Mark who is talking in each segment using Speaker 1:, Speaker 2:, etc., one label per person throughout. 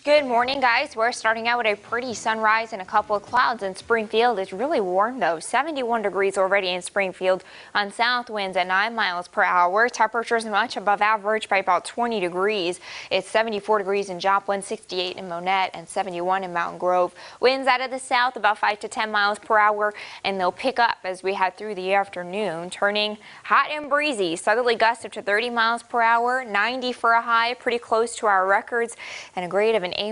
Speaker 1: Good morning, guys. We're starting out with a pretty sunrise and a couple of clouds in Springfield. It's really warm, though. 71 degrees already in Springfield on south winds at 9 miles per hour. Temperatures much above average by about 20 degrees. It's 74 degrees in Joplin, 68 in Monette, and 71 in Mountain Grove. Winds out of the south about 5 to 10 miles per hour, and they'll pick up as we head through the afternoon, turning hot and breezy. Southerly gusts up to 30 miles per hour, 90 for a high, pretty close to our records, and a grade of an A-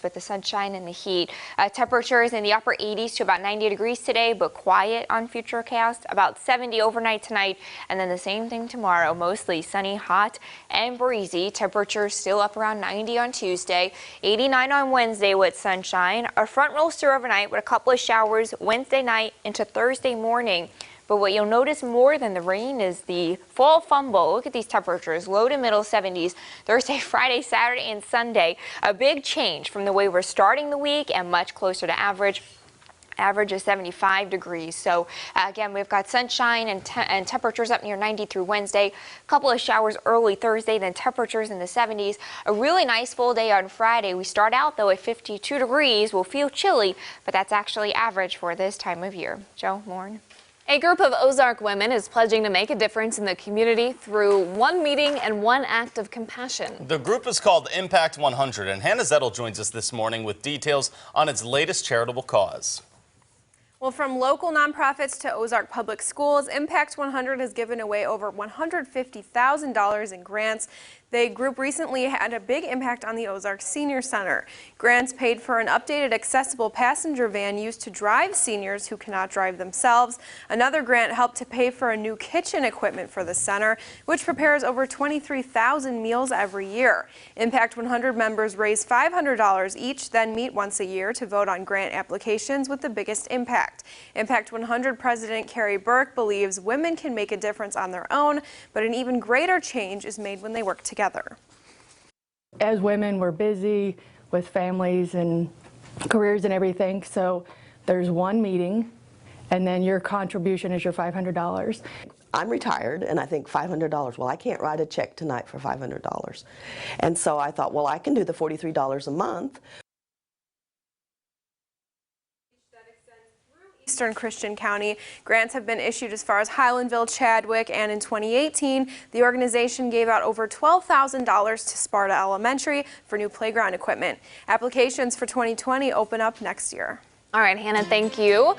Speaker 1: with the sunshine and the heat. Temperatures in the upper 80s to about 90 degrees today, but quiet on Futurecast. About 70 overnight tonight, and then the same thing tomorrow. Mostly sunny, hot, and breezy. Temperatures still up around 90 on Tuesday, 89 on Wednesday with sunshine. A front rolls through overnight with a couple of showers Wednesday night into Thursday morning. But what you'll notice more than the rain is the fall fumble. Look at these temperatures, low to middle 70s Thursday, Friday, Saturday, and Sunday. A big change from the way we're starting the week and much closer to average. Average is 75 degrees. So again, we've got sunshine and temperatures up near 90 through Wednesday. A couple of showers early Thursday, then temperatures in the 70s. A really nice full day on Friday. We start out though at 52 degrees. We'll feel chilly, but that's actually average for this time of year. Joe, Lauren.
Speaker 2: A group of Ozark women is pledging to make a difference in the community through one meeting and one act of compassion.
Speaker 3: The group is called Impact 100, and Hannah Zettel joins us this morning with details on its latest charitable cause.
Speaker 4: Well, from local nonprofits to Ozark Public Schools, Impact 100 has given away over $150,000 in grants. The group recently had a big impact on the Ozark Senior Center. Grants paid for an updated accessible passenger van used to drive seniors who cannot drive themselves. Another grant helped to pay for a new kitchen equipment for the center, which prepares over 23,000 meals every year. Impact 100 members raise $500 each, then meet once a year to vote on grant applications with the biggest impact. Impact 100 President Carrie Burke believes women can make a difference on their own, but an even greater change is made when they work together.
Speaker 5: As women, we're busy with families and careers and everything, so there's one meeting, and then your contribution is your $500.
Speaker 6: I'm retired, and I think $500, well, I can't write a check tonight for $500. And so I thought, well, I can do the $43 a month.
Speaker 4: Eastern Christian County. Grants have been issued as far as Highlandville, Chadwick, and in 2018, the organization gave out over $12,000 to Sparta Elementary for new playground equipment. Applications for 2020 open up next year.
Speaker 2: All right, Hannah, thank you.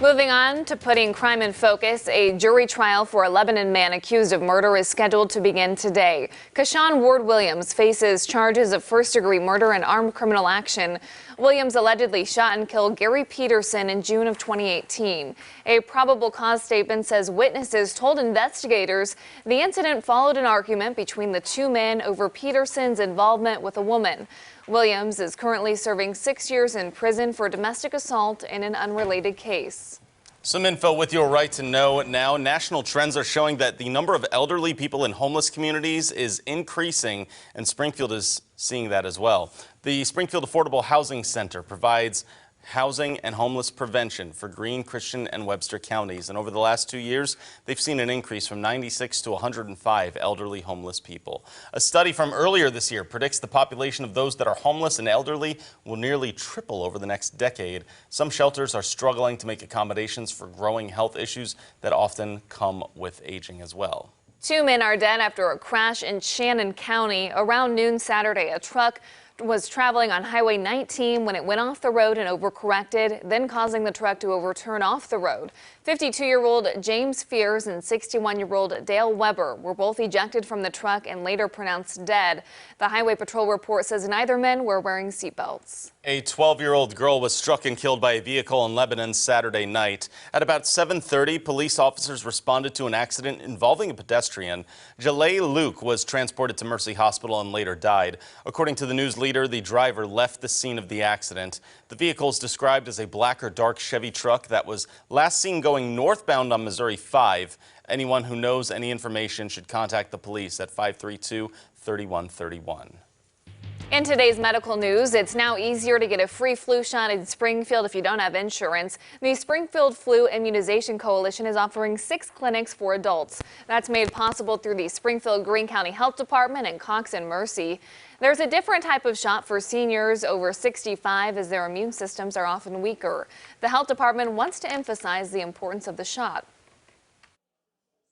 Speaker 2: Moving on to putting crime in focus, a jury trial for a Lebanon man accused of murder is scheduled to begin today. Kashawn Ward Williams faces charges of first-degree murder and armed criminal action. Williams allegedly shot and killed Gary Peterson in June of 2018. A probable cause statement says witnesses told investigators the incident followed an argument between the two men over Peterson's involvement with a woman. Williams is currently serving 6 years in prison for domestic assault in an unrelated case.
Speaker 3: Some info with your right to know now. National trends are showing that the number of elderly people in homeless communities is increasing, and Springfield is seeing that as well. The Springfield Affordable Housing Center provides housing and homeless prevention for Greene, Christian, and Webster counties. And over the last 2 years, they've seen an increase from 96 to 105 elderly homeless people. A study from earlier this year predicts the population of those that are homeless and elderly will nearly triple over the next decade. Some shelters are struggling to make accommodations for growing health issues that often come with aging as well.
Speaker 2: 2 men are dead after a crash in Shannon County. Around noon Saturday, a truck was traveling on Highway 19 when it went off the road and overcorrected, then causing the truck to overturn off the road. 52-year-old James Fears and 61-year-old Dale Weber were both ejected from the truck and later pronounced dead. The Highway Patrol report says neither men were wearing seatbelts.
Speaker 3: A 12-year-old girl was struck and killed by a vehicle in Lebanon Saturday night. At about 7:30, police officers responded to an accident involving a pedestrian. Jalay Luke was transported to Mercy Hospital and later died. According to the news leader, the driver left the scene of the accident. The vehicle is described as a black or dark Chevy truck that was last seen going northbound on Missouri 5. Anyone who knows any information should contact the police at 532-3131.
Speaker 2: In today's medical news, it's now easier to get a free flu shot in Springfield if you don't have insurance. The Springfield Flu Immunization Coalition is offering 6 clinics for adults. That's made possible through the Springfield Greene County Health Department and Cox and Mercy. There's a different type of shot for seniors over 65 as their immune systems are often weaker. The health department wants to emphasize the importance of the shot.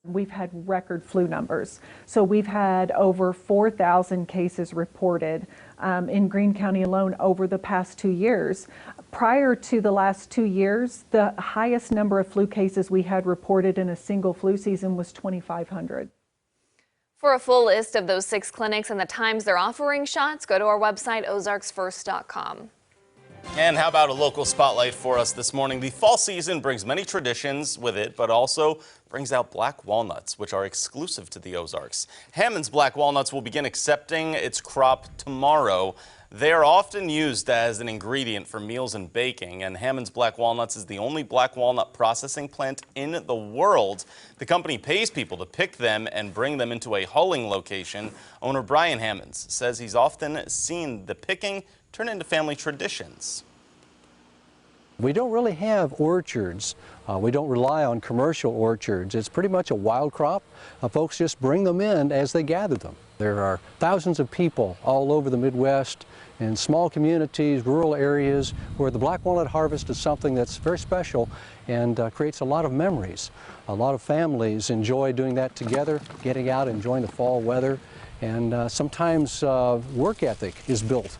Speaker 7: We've had record flu numbers. So we've had over 4,000 cases reported in Greene County alone over the past 2 years. Prior to the last 2 years, the highest number of flu cases we had reported in a single flu season was 2,500.
Speaker 2: For a full list of those 6 clinics and the times they're offering shots, go to our website, ozarksfirst.com.
Speaker 3: And how about a local spotlight for us this morning? The fall season brings many traditions with it, but also brings out black walnuts, which are exclusive to the Ozarks. Hammond's Black Walnuts will begin accepting its crop tomorrow. They are often used as an ingredient for meals and baking, and Hammond's Black Walnuts is the only black walnut processing plant in the world. The company pays people to pick them and bring them into a hulling location. Owner Brian Hammonds says he's often seen the picking turn into family traditions.
Speaker 8: We don't really have orchards. We don't rely on commercial orchards. It's pretty much a wild crop. Folks just bring them in as they gather them. There are thousands of people all over the Midwest in small communities, rural areas, where the black walnut harvest is something that's very special and creates a lot of memories. A lot of families enjoy doing that together, getting out, enjoying the fall weather, and sometimes work ethic is built.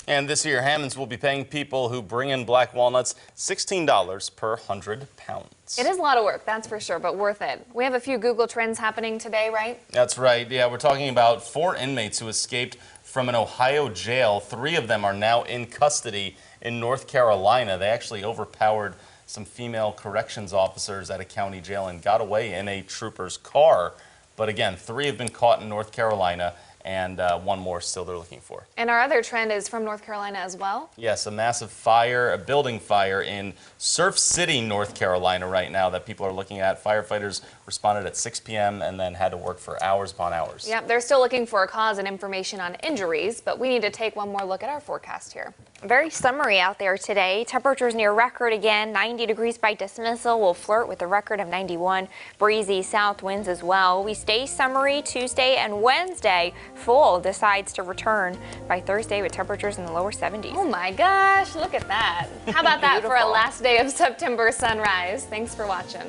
Speaker 3: And this year, Hammonds will be paying people who bring in black walnuts $16 per 100 pounds.
Speaker 2: It is a lot of work, that's for sure, but worth it. We have a few Google Trends happening today, right?
Speaker 3: That's right. Yeah, we're talking about 4 inmates who escaped from an Ohio jail. 3 of them are now in custody in North Carolina. They actually overpowered some female corrections officers at a county jail and got away in a trooper's car. But again, 3 have been caught in North Carolina, and 1 more still they're looking for.
Speaker 2: And our other trend is from North Carolina as well?
Speaker 3: Yes, a massive fire, a building fire in Surf City, North Carolina right now that people are looking at. Firefighters responded at 6 p.m. and then had to work for hours upon hours.
Speaker 2: Yep, they're still looking for a cause and information on injuries, but we need to take one more look at our forecast here.
Speaker 1: Very summery out there today. Temperatures near record again. 90 degrees by dismissal. We'll flirt with a record of 91. Breezy south winds as well. We stay summery Tuesday and Wednesday. Full decides to return by Thursday with temperatures in the lower 70s.
Speaker 2: Oh my gosh, look at that. How about that for a last day of September sunrise? Thanks for watching.